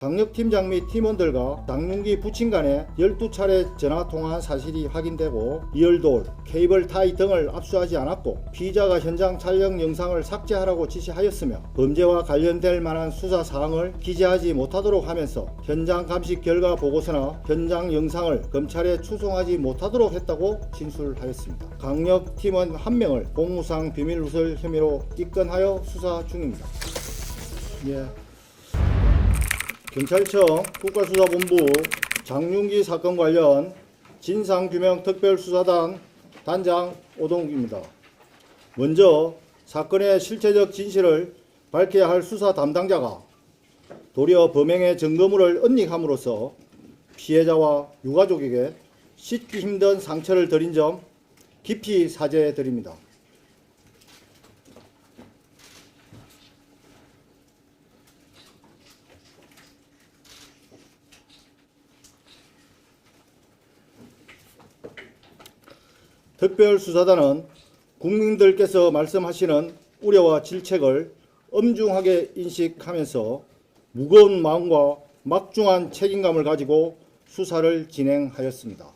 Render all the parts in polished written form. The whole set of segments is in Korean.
강력팀장 및 팀원들과 장윤기 부친 간에 12차례 전화통화한 사실이 확인되고 이열돌, 케이블 타이 등을 압수하지 않았고 피의자가 현장 촬영 영상을 삭제하라고 지시하였으며 범죄와 관련될 만한 수사 사항을 기재하지 못하도록 하면서 현장 감식 결과 보고서나 현장 영상을 검찰에 추송하지 못하도록 했다고 진술하였습니다. 강력팀원 1명을 공무상 비밀누설 혐의로 입건하여 수사 중입니다. 경찰청 국가수사본부 장윤기 사건 관련 진상규명 특별수사단 단장 오동욱입니다. 먼저 사건의 실체적 진실을 밝혀야 할 수사 담당자가 도리어 범행의 증거물을 은닉함으로써 피해자와 유가족에게 씻기 힘든 상처를 드린 점 깊이 사죄드립니다. 특별수사단은 국민들께서 말씀하시는 우려와 질책을 엄중하게 인식하면서 무거운 마음과 막중한 책임감을 가지고 수사를 진행하였습니다.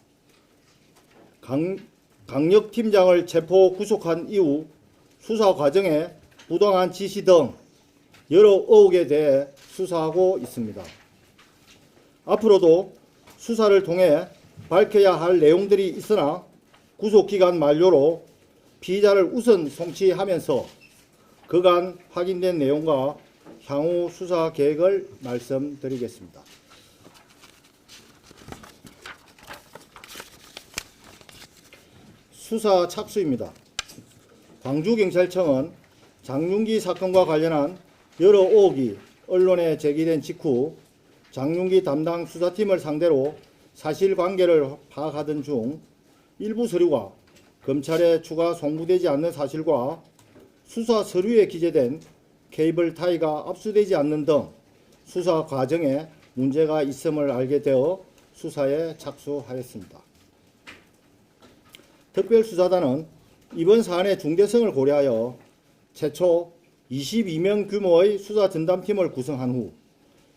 강력팀장을 체포 구속한 이후 수사 과정에 부당한 지시 등 여러 의혹에 대해 수사하고 있습니다. 앞으로도 수사를 통해 밝혀야 할 내용들이 있으나 구속기간 만료로 피의자를 우선 송치하면서 그간 확인된 내용과 향후 수사 계획을 말씀드리겠습니다. 수사 착수입니다. 광주경찰청은 장윤기 사건과 관련한 여러 의혹이 언론에 제기된 직후 장윤기 담당 수사팀을 상대로 사실관계를 파악하던 중 일부 서류가 검찰에 추가 송부되지 않는 사실과 수사 서류에 기재된 케이블 타이가 압수되지 않는 등 수사 과정에 문제가 있음을 알게 되어 수사에 착수하였습니다. 특별수사단은 이번 사안의 중대성을 고려하여 최초 22명 규모의 수사전담팀을 구성한 후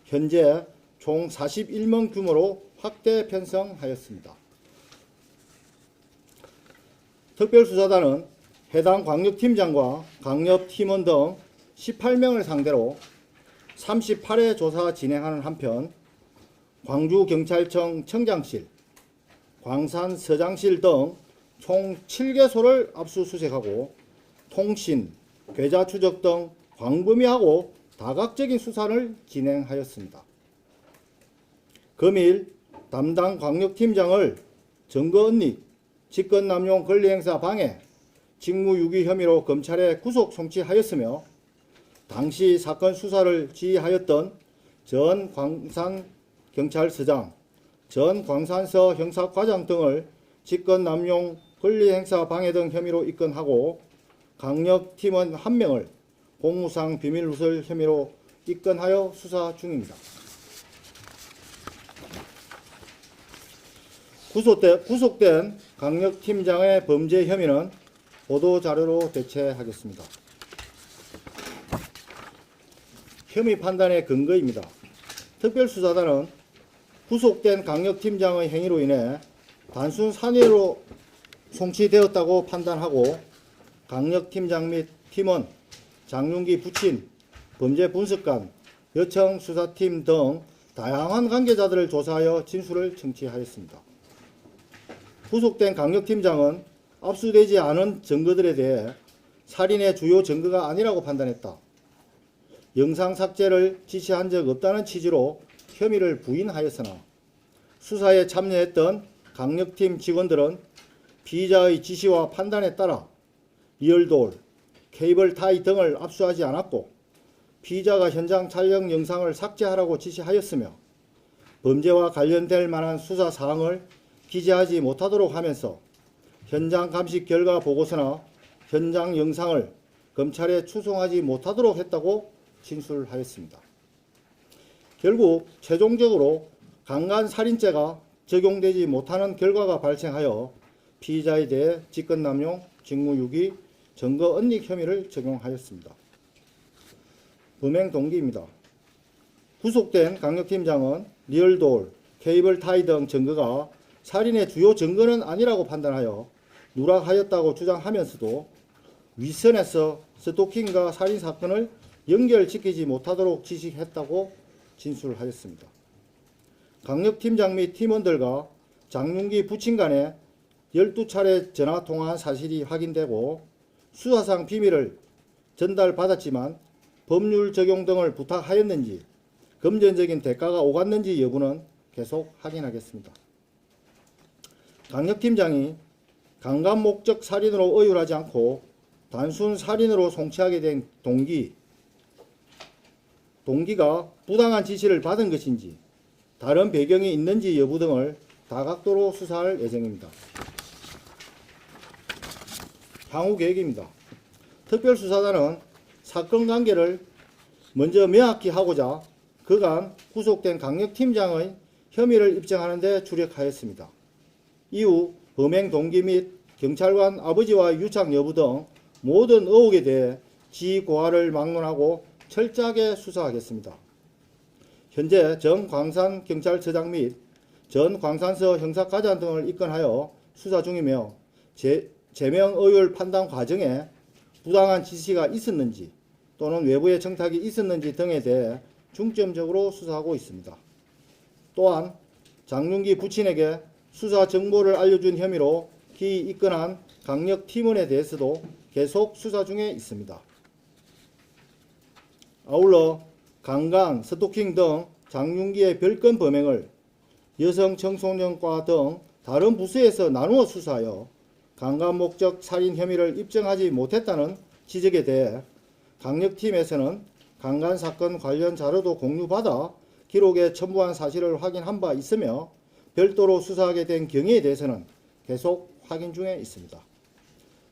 현재 총 41명 규모로 확대 편성하였습니다. 특별수사단은 해당 광역팀장과 강력팀원 등 18명을 상대로 38회 조사 진행하는 한편 광주경찰청 청장실, 광산서장실 등 총 7개소를 압수수색하고 통신, 계좌 추적 등 광범위하고 다각적인 수사를 진행하였습니다. 금일 담당 광역팀장을 증거은닉, 직권남용 권리행사 방해, 직무유기 혐의로 검찰에 구속 송치하였으며 당시 사건 수사를 지휘하였던 전 광산경찰서장, 전 광산서 형사과장 등을 직권남용 권리행사 방해 등 혐의로 입건하고 강력팀원 1명을 공무상 비밀누설 혐의로 입건하여 수사 중입니다. 구속된 강력팀장의 범죄 혐의는 보도자료로 대체하겠습니다. 혐의 판단의 근거입니다. 특별수사단은 구속된 강력팀장의 행위로 인해 단순 산예로 송치되었다고 판단하고 강력팀장 및 팀원, 장윤기 부친, 범죄분석관, 여청수사팀 등 다양한 관계자들을 조사하여 진술을 청취하였습니다. 구속된 강력팀장은 압수되지 않은 증거들에 대해 살인의 주요 증거가 아니라고 판단했다. 영상 삭제를 지시한 적 없다는 취지로 혐의를 부인하였으나 수사에 참여했던 강력팀 직원들은 피의자의 지시와 판단에 따라 이열돌, 케이블 타이 등을 압수하지 않았고 피의자가 현장 촬영 영상을 삭제하라고 지시하였으며 범죄와 관련될 만한 수사 사항을 기재하지 못하도록 하면서 현장 감식 결과 보고서나 현장 영상을 검찰에 추송하지 못하도록 했다고 진술하였습니다. 결국 최종적으로 강간살인죄가 적용되지 못하는 결과가 발생하여 피의자에 대해 직권남용, 직무유기, 증거은닉 혐의를 적용하였습니다. 범행 동기입니다. 구속된 강력팀장은 리얼돌, 케이블 타이 등 증거가 살인의 주요 증거는 아니라고 판단하여 누락하였다고 주장하면서도 윗선에서 스토킹과 살인 사건을 연결시키지 못하도록 지시했다고 진술하였습니다. 강력팀장 및 팀원들과 장윤기 부친 간에 12차례 전화 통화한 사실이 확인되고 수사상 비밀을 전달받았지만 법률 적용 등을 부탁하였는지 금전적인 대가가 오갔는지 여부는 계속 확인하겠습니다. 강력팀장이 강간 목적 살인으로 의율하지 않고 단순 살인으로 송치하게 된 동기가 부당한 지시를 받은 것인지 다른 배경이 있는지 여부 등을 다각도로 수사할 예정입니다. 향후 계획입니다. 특별수사단은 사건 관계를 먼저 명확히 하고자 그간 구속된 강력팀장의 혐의를 입증하는 데 주력하였습니다. 이후 범행 동기 및 경찰관 아버지와 유착 여부 등 모든 의혹에 대해 지고화를 막론하고 철저하게 수사하겠습니다. 현재 전 광산경찰서장 및 전 광산서 형사과장 등을 입건하여 수사 중이며 제명 의율 판단 과정에 부당한 지시가 있었는지 또는 외부의 청탁이 있었는지 등에 대해 중점적으로 수사하고 있습니다. 또한 장윤기 부친에게 수사 정보를 알려준 혐의로 기이 입건한 강력 팀원에 대해서도 계속 수사 중에 있습니다. 아울러 강간, 스토킹 등 장윤기의 별건 범행을 여성 청소년과 등 다른 부서에서 나누어 수사하여 강간 목적 살인 혐의를 입증하지 못했다는 지적에 대해 강력팀에서는 강간 사건 관련 자료도 공유받아 기록에 첨부한 사실을 확인한 바 있으며 별도로 수사하게 된 경위에 대해서는 계속 확인 중에 있습니다.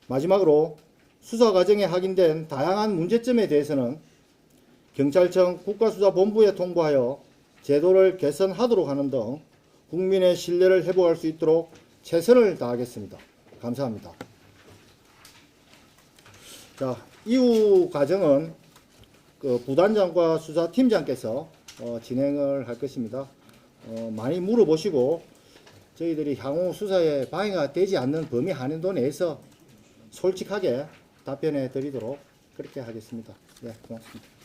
마지막으로 수사 과정에 확인된 다양한 문제점에 대해서는 경찰청 국가수사본부에 통보하여 제도를 개선하도록 하는 등 국민의 신뢰를 회복할 수 있도록 최선을 다하겠습니다. 감사합니다. 자, 이후 과정은 부단장과 수사팀장께서 진행을 할 것입니다. 많이 물어보시고 저희들이 향후 수사에 방해가 되지 않는 범위 한도 내에서 솔직하게 답변해 드리도록 그렇게 하겠습니다. 네, 고맙습니다.